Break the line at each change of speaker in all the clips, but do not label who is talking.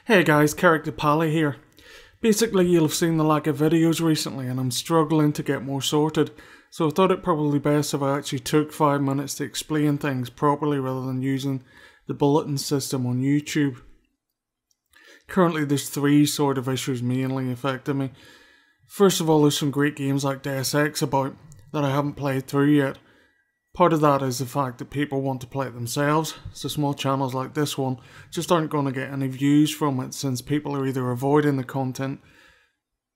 Hey guys, Keric the here. Basically, you'll have seen the lack of videos recently and I'm struggling to get more sorted, so I thought it probably best if I actually took 5 minutes to explain things properly rather than using the bulletin system on YouTube. Currently there's 3 sort of issues mainly affecting me. First of all, there's some great games like Deus Ex about that I haven't played through yet. Part of that is the fact that people want to play it themselves, so small channels like this one just aren't going to get any views from it since people are either avoiding the content,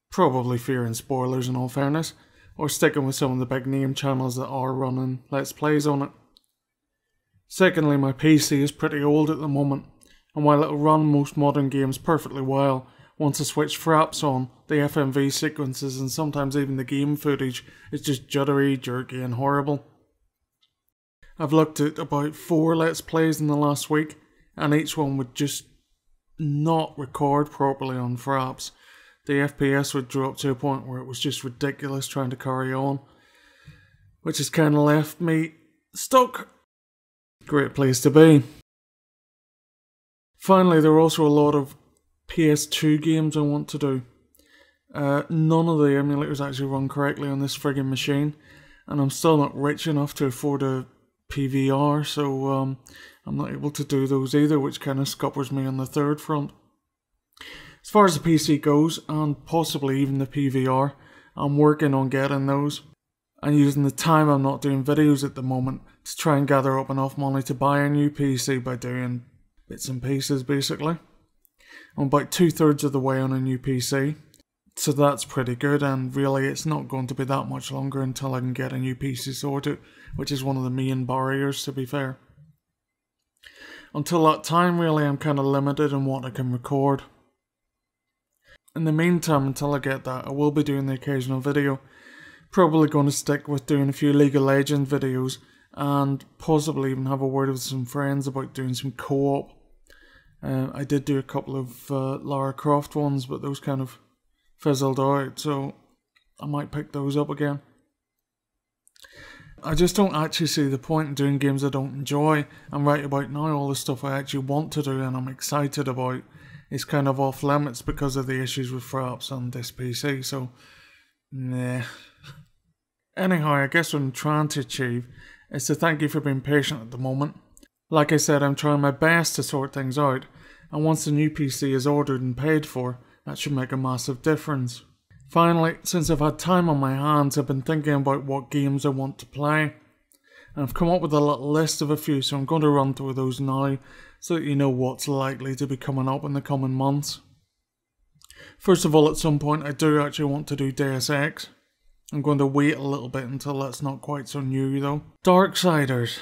probably fearing spoilers in all fairness, or sticking with some of the big name channels that are running Let's Plays on it. Secondly, my PC is pretty old at the moment, and while it'll run most modern games perfectly well, once I switch fraps on, the FMV sequences and sometimes even the game footage is just juddery, jerky and horrible. I've looked at about 4 Let's Plays in the last week, and each one would just not record properly on fraps. The FPS would drop to a point where it was just ridiculous trying to carry on, which has kind of left me stuck. Great place to be. Finally, there are also a lot of PS2 games I want to do. None of the emulators actually run correctly on this friggin' machine, and I'm still not rich enough to afford a PVR, so I'm not able to do those either, which kind of scuppers me on the third front. As far as the PC goes, and possibly even the PVR, I'm working on getting those, and using the time I'm not doing videos at the moment to try and gather up enough money to buy a new PC by doing bits and pieces basically. I'm about 2/3 of the way on a new PC, so that's pretty good, and really it's not going to be that much longer until I can get a new PC sorted, which is one of the main barriers, to be fair. Until that time, really, I'm kind of limited in what I can record. In the meantime, until I get that, I will be doing the occasional video. Probably going to stick with doing a few League of Legends videos, and possibly even have a word with some friends about doing some co-op. I did do a couple of Lara Croft ones, but those kind of fizzled out, so I might pick those up again. I just don't actually see the point in doing games I don't enjoy, and right about now all the stuff I actually want to do and I'm excited about is kind of off limits because of the issues with fraps on this PC, so nah. Anyhow, I guess what I'm trying to achieve is to thank you for being patient at the moment. Like I said, I'm trying my best to sort things out, and once the new PC is ordered and paid for, that should make a massive difference. Finally, since I've had time on my hands, I've been thinking about what games I want to play. And I've come up with a little list of a few, so I'm going to run through those now, so that you know what's likely to be coming up in the coming months. First of all, at some point I do actually want to do Deus Ex. I'm going to wait a little bit until that's not quite so new though. Darksiders.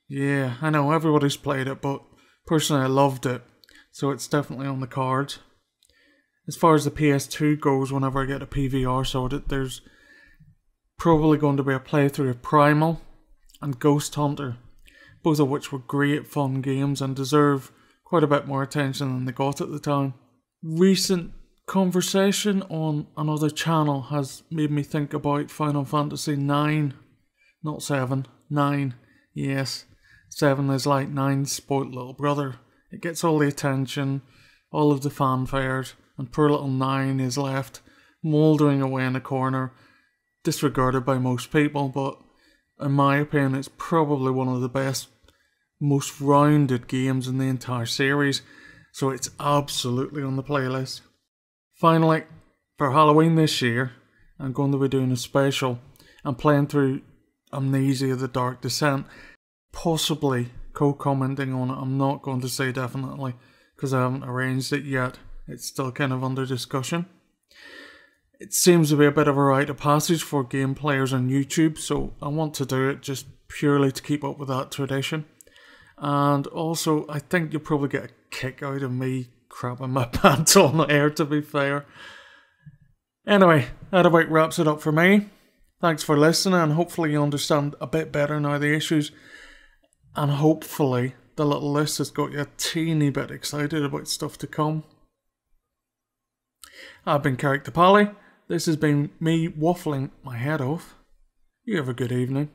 Yeah, I know everybody's played it, but personally I loved it, so it's definitely on the cards. As far as the PS2 goes, whenever I get a PVR sorted, there's probably going to be a playthrough of Primal and Ghost Hunter, both of which were great fun games and deserve quite a bit more attention than they got at the time. Recent conversation on another channel has made me think about Final Fantasy IX, not 7, 9, yes, 7 is like 9's spoilt little brother. It gets all the attention, all of the fanfares, and poor little 9 is left mouldering away in a corner, disregarded by most people, but in my opinion it's probably one of the best, most rounded games in the entire series, so it's absolutely on the playlist. Finally, for Halloween this year, I'm going to be doing a special. I'm playing through Amnesia: The Dark Descent, possibly co-commenting on it. I'm not going to say definitely, because I haven't arranged it yet. It's still kind of under discussion. It seems to be a bit of a rite of passage for game players on YouTube, so I want to do it just purely to keep up with that tradition. And also, I think you'll probably get a kick out of me crapping my pants on air, to be fair. Anyway, that about wraps it up for me. Thanks for listening, and hopefully you understand a bit better now the issues. And hopefully the little list has got you a teeny bit excited about stuff to come. I've been Keric the This has been me waffling my head off. You have a good evening.